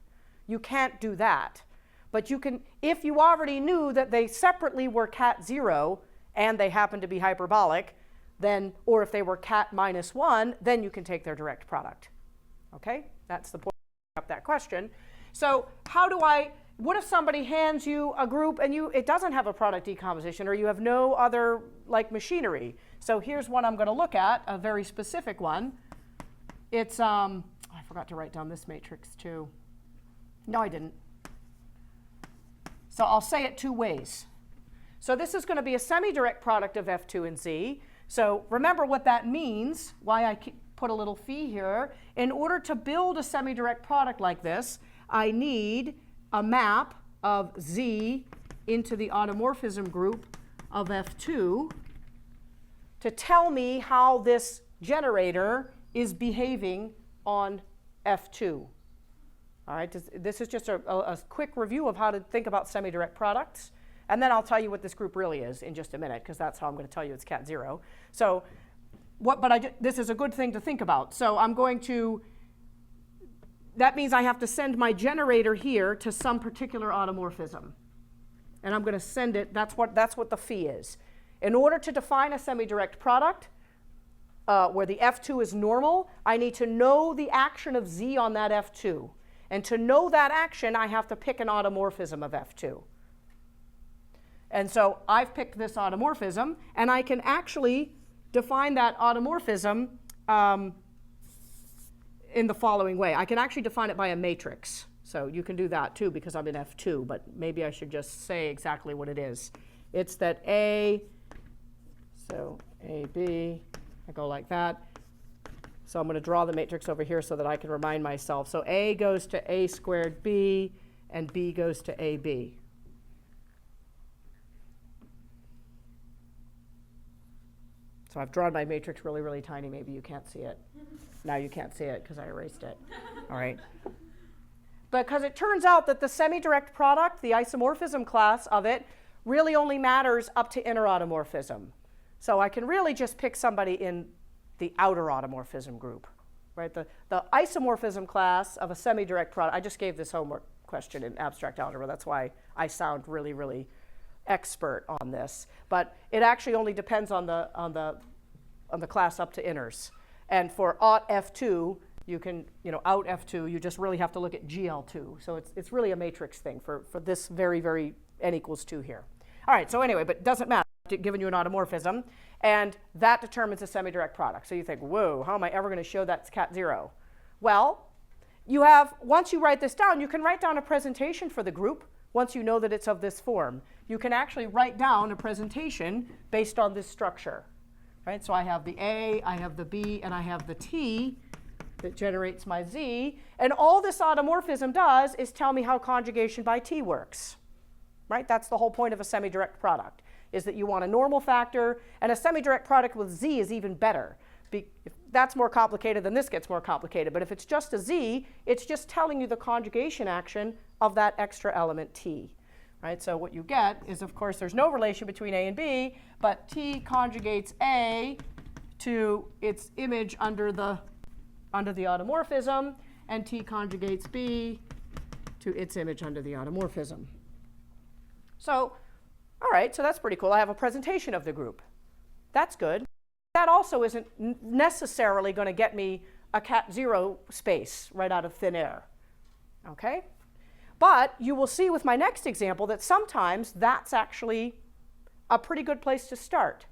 You can't do that. But you can, if you already knew that they separately were cat zero and they happen to be hyperbolic, then, or if they were cat minus one, then you can take their direct product. Okay? That's the point of that question. So how do I, what if somebody hands you a group and it doesn't have a product decomposition, or you have no other like machinery? So here's one I'm going to look at, a very specific one. It's, I forgot to write down this matrix too. No, I didn't. So I'll say it two ways. So this is going to be a semi-direct product of F2 and Z. So remember what that means, why I put a little phi here. In order to build a semi-direct product like this, I need a map of Z into the automorphism group of F2 to tell me how this generator is behaving on F2. All right, this is just a quick review of how to think about semi-direct products. And then I'll tell you what this group really is in just a minute, because that's how I'm going to tell you it's cat zero. So, this is a good thing to think about. So I'm going to, that means I have to send my generator here to some particular automorphism. And I'm going to send it, that's what the phi is. In order to define a semi-direct product, where the F2 is normal, I need to know the action of Z on that F2. And to know that action, I have to pick an automorphism of F2. And so I've picked this automorphism, and I can actually define that automorphism in the following way. I can actually define it by a matrix. So you can do that too, because I'm in F2, but maybe I should just say exactly what it is. It's that A, so AB, I go like that. So I'm going to draw the matrix over here so that I can remind myself. So A goes to A squared B, and B goes to AB. So I've drawn my matrix really, really tiny. Maybe you can't see it. Now you can't see it because I erased it. All right. Because it turns out that the semi-direct product, the isomorphism class of it, really only matters up to inner automorphism. So I can really just pick somebody in the outer automorphism group, right? The isomorphism class of a semi-direct product. I just gave this homework question in abstract algebra. That's why I sound really, really expert on this. But it actually only depends on the class up to inners. And for out F2, you can, out F2, you just really have to look at GL2. So it's really a matrix thing for this very, very n equals 2 here. All right, so anyway, but it doesn't matter. I've given you an automorphism, and that determines a semi-direct product. So you think, whoa, how am I ever going to show that's cat zero? Well, once you write this down, you can write down a presentation for the group once you know that it's of this form. You can actually write down a presentation based on this structure. Right? So I have the A, I have the B, and I have the T that generates my Z. And all this automorphism does is tell me how conjugation by T works. Right? That's the whole point of a semi-direct product, is that you want a normal factor, and a semi-direct product with Z is even better. That's more complicated, then this gets more complicated. But if it's just a Z, it's just telling you the conjugation action of that extra element T. Right? So what you get is, of course, there's no relation between A and B, but T conjugates A to its image under the automorphism, and T conjugates B to its image under the automorphism. So, all right, so that's pretty cool. I have a presentation of the group. That's good. That also isn't necessarily going to get me a cat zero space right out of thin air. Okay? But you will see with my next example that sometimes that's actually a pretty good place to start.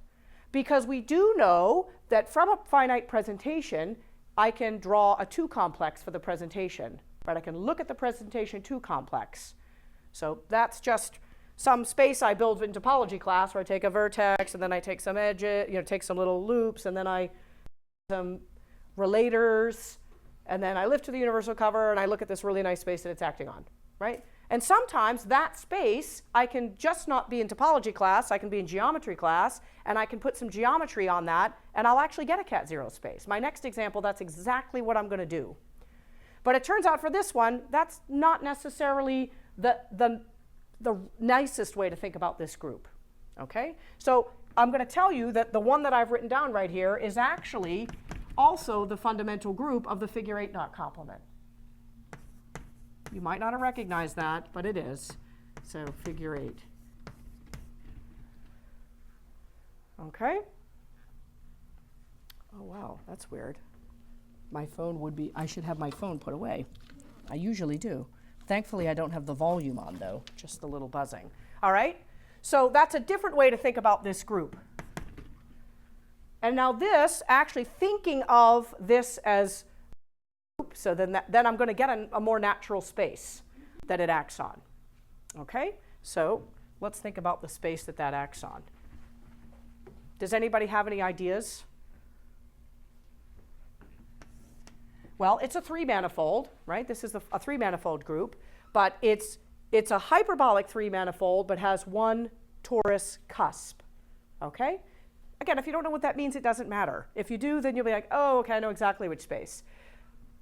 Because we do know that from a finite presentation, I can draw a 2 complex for the presentation. Right? I can look at the presentation 2 complex. So that's just some space I build in topology class, where I take a vertex, and then I take some edges, take some little loops, and then I some relators, and then I lift to the universal cover, and I look at this really nice space that it's acting on. Right? And sometimes that space, I can just not be in topology class, I can be in geometry class, and I can put some geometry on that, and I'll actually get a cat zero space. My next example, that's exactly what I'm going to do. But it turns out for this one, that's not necessarily the nicest way to think about this group. Okay? So I'm going to tell you that the one that I've written down right here is actually also the fundamental group of the figure 8 knot complement. You might not have recognized that, but it is. So figure 8. Okay? Oh, wow, that's weird. My phone would be, I should have my phone put away. I usually do. Thankfully, I don't have the volume on, though, just a little buzzing. All right? So that's a different way to think about this group. And now this, actually thinking of this as so then I'm going to get a more natural space that it acts on. Okay? So let's think about the space that acts on. Does anybody have any ideas? Well, it's a 3-manifold, right? This is a 3-manifold group, but it's a hyperbolic 3-manifold, but has one torus cusp. Okay? Again, if you don't know what that means, it doesn't matter. If you do, then you'll be like, oh, okay, I know exactly which space.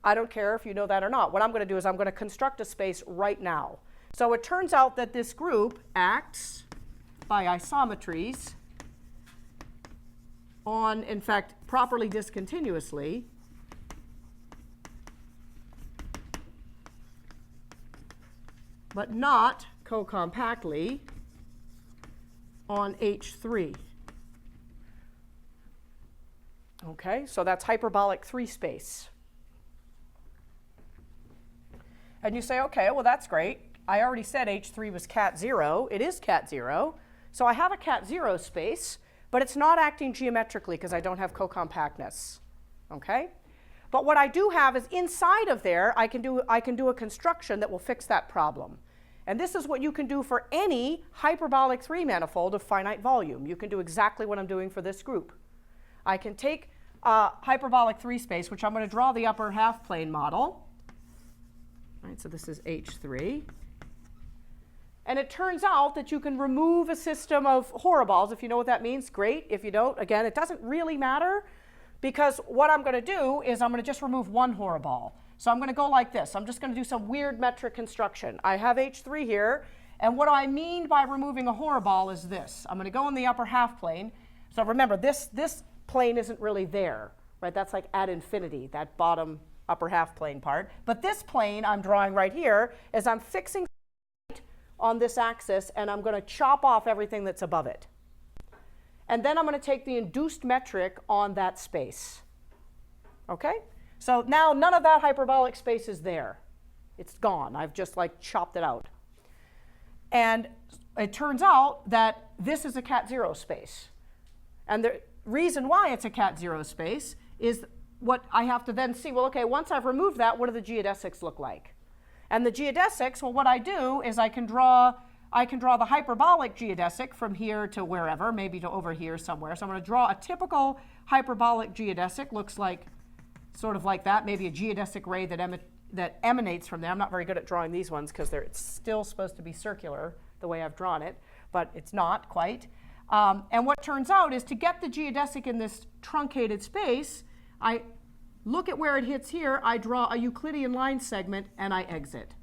I don't care if you know that or not. What I'm going to do is I'm going to construct a space right now. So it turns out that this group acts by isometries on, in fact, properly discontinuously but not co-compactly on H3. Okay, so that's hyperbolic 3 space. And you say, okay, well, that's great. I already said H3 was cat 0. It is cat 0. So I have a cat 0 space, but it's not acting geometrically because I don't have co-compactness. Okay? But what I do have is inside of there, I can do a construction that will fix that problem. And this is what you can do for any hyperbolic 3-manifold of finite volume. You can do exactly what I'm doing for this group. I can take hyperbolic 3 space, which I'm going to draw the upper half plane model. Right, so this is H3. And it turns out that you can remove a system of horoballs. If you know what that means, great. If you don't, again, it doesn't really matter, because what I'm going to do is I'm going to just remove one horoball. So I'm going to go like this. I'm just going to do some weird metric construction. I have H3 here, and what I mean by removing a horoball is this. I'm going to go in the upper half plane. So remember, this plane isn't really there, right? That's like at infinity, that bottom upper half plane part. But this plane I'm drawing right here is I'm fixing on this axis, and I'm going to chop off everything that's above it. And then I'm going to take the induced metric on that space. Okay? So now none of that hyperbolic space is there. It's gone. I've just like chopped it out. And it turns out that this is a cat 0 space. And the reason why it's a cat 0 space is what I have to then see, well, okay, once I've removed that, what do the geodesics look like? And the geodesics, well, what I do is I can draw the hyperbolic geodesic from here to wherever, maybe to over here somewhere. So I'm going to draw a typical hyperbolic geodesic, looks like sort of like that, maybe a geodesic ray that emanates from there. I'm not very good at drawing these ones because it's still supposed to be circular the way I've drawn it, but it's not quite. And what turns out is to get the geodesic in this truncated space, I look at where it hits here, I draw a Euclidean line segment, and I exit.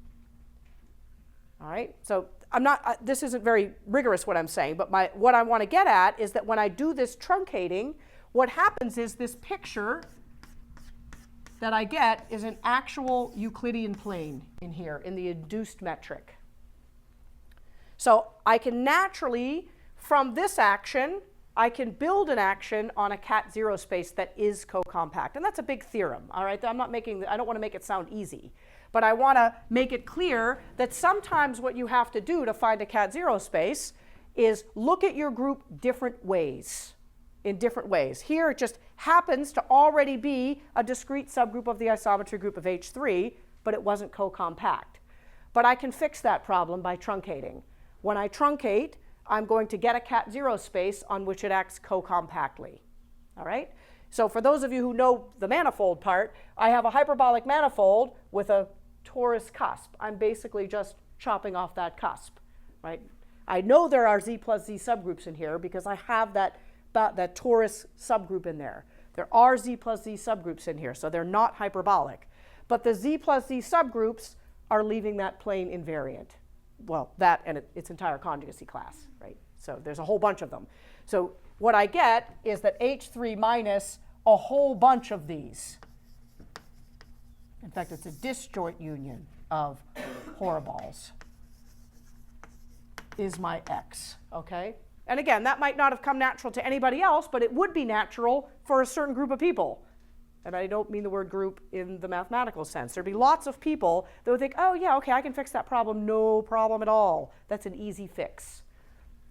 All right, so I'm not, this isn't very rigorous what I'm saying, but what I want to get at is that when I do this truncating, what happens is this picture that I get is an actual Euclidean plane in here, in the induced metric. So I can naturally, from this action, I can build an action on a cat 0 space that is co-compact. And that's a big theorem, all right? I don't want to make it sound easy. But I want to make it clear that sometimes what you have to do to find a cat 0 space is look at your group different ways, in different ways. Here it just happens to already be a discrete subgroup of the isometry group of H3, but it wasn't co-compact. But I can fix that problem by truncating. When I truncate, I'm going to get a cat 0 space on which it acts co-compactly. All right? So for those of you who know the manifold part, I have a hyperbolic manifold with a torus cusp. I'm basically just chopping off that cusp, right? I know there are z plus z subgroups in here because I have that torus subgroup in there. There are z plus z subgroups in here, so they're not hyperbolic. But the z plus z subgroups are leaving that plane invariant. Well, that and its entire conjugacy class, right? So there's a whole bunch of them. So what I get is that H3 minus a whole bunch of these. In fact, it's a disjoint union of horoballs is my X, okay? And again, that might not have come natural to anybody else, but it would be natural for a certain group of people. And I don't mean the word group in the mathematical sense. There'd be lots of people that would think, oh yeah, okay, I can fix that problem, no problem at all. That's an easy fix,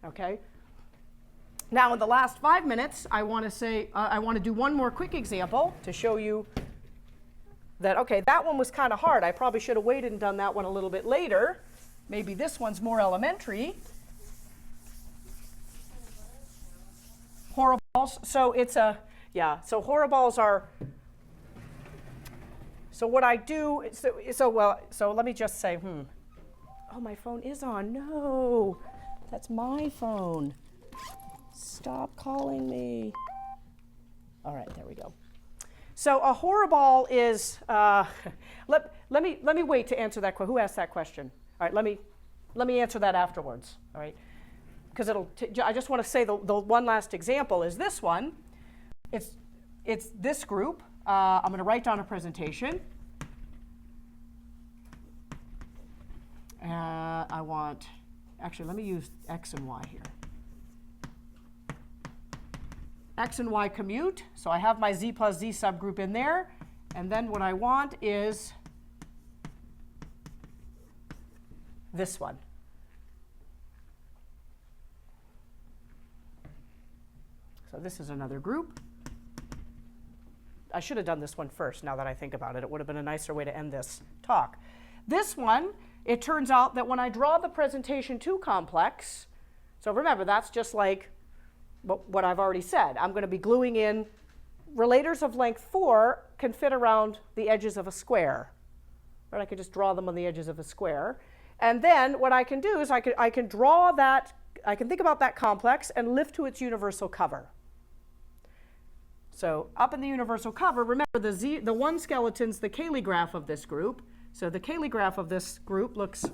okay? Now in the last 5 minutes, I want to do one more quick example to show you that, okay, that one was kind of hard. I probably should have waited and done that one a little bit later. Maybe this one's more elementary. Horoballs, so it's a, yeah, so horoballs are, so what I do, so let me just say, oh, my phone is on, no, that's my phone. Stop calling me. All right, there we go. So a horoball is, let me wait to answer that question. Who asked that question? All right, let me answer that afterwards, all right? Because I just want to say the one last example is this one. It's this group. I'm going to write down a presentation. I want, actually, let me use X and Y here. X and Y commute, so I have my z plus z subgroup in there, and then what I want is this one. So this is another group. I should have done this one first, now that I think about it. It would have been a nicer way to end this talk. This one, it turns out that when I draw the presentation 2 complex, so remember, that's just like what I've already said. I'm going to be gluing in relators of length 4 can fit around the edges of a square. Right? I could just draw them on the edges of a square. And then what I can do is I can draw that, I can think about that complex and lift to its universal cover. So up in the universal cover, remember the one skeleton's the Cayley graph of this group. So the Cayley graph of this group looks,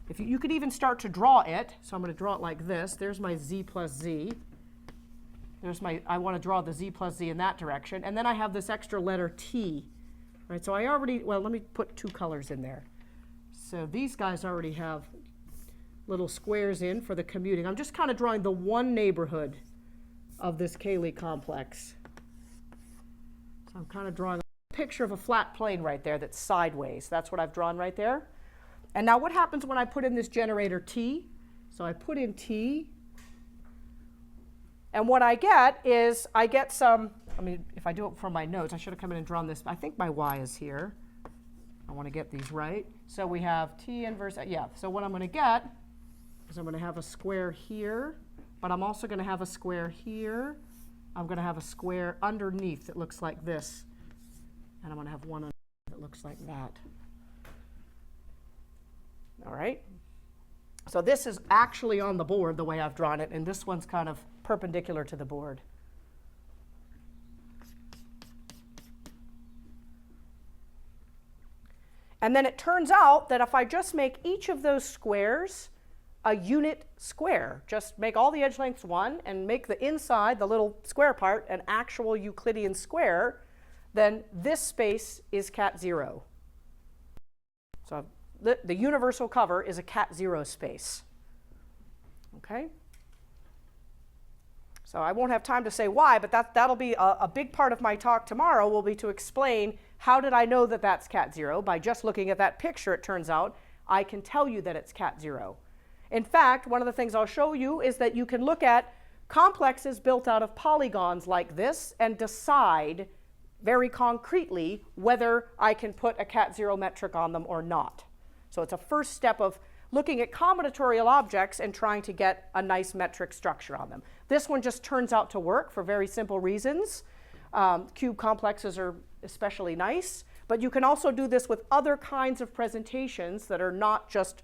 if you could even start to draw it. So I'm going to draw it like this. There's my z plus z. I want to draw the z plus z in that direction. And then I have this extra letter t. Right, so let me put 2 colors in there. So these guys already have little squares in for the commuting. I'm just kind of drawing the one neighborhood of this Cayley complex. So I'm kind of drawing a picture of a flat plane right there that's sideways. That's what I've drawn right there. And now what happens when I put in this generator t? So I put in t. And what I get is I get some, if I do it from my notes, I should have come in and drawn this. I think my y is here. I want to get these right. So we have t inverse, yeah. So what I'm going to get is I'm going to have a square here, but I'm also going to have a square here. I'm going to have a square underneath that looks like this. And I'm going to have one that looks like that. All right. So this is actually on the board the way I've drawn it, and this one's kind of perpendicular to the board. And then it turns out that if I just make each of those squares a unit square, just make all the edge lengths 1 and make the inside, the little square part, an actual Euclidean square, then this space is cat 0. So the universal cover is a cat 0 space. Okay? So I won't have time to say why, but that'll be a big part of my talk tomorrow will be to explain how did I know that that's cat 0. By just looking at that picture, it turns out I can tell you that it's cat 0. In fact, one of the things I'll show you is that you can look at complexes built out of polygons like this and decide very concretely whether I can put a cat 0 metric on them or not. So it's a first step of looking at combinatorial objects and trying to get a nice metric structure on them. This one just turns out to work for very simple reasons. Cube complexes are especially nice, But you can also do this with other kinds of presentations that are not just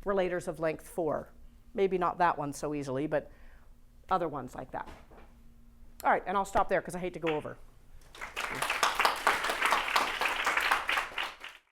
relators of length 4. Maybe not that one so easily, but other ones like that. All right, and I'll stop there because I hate to go over.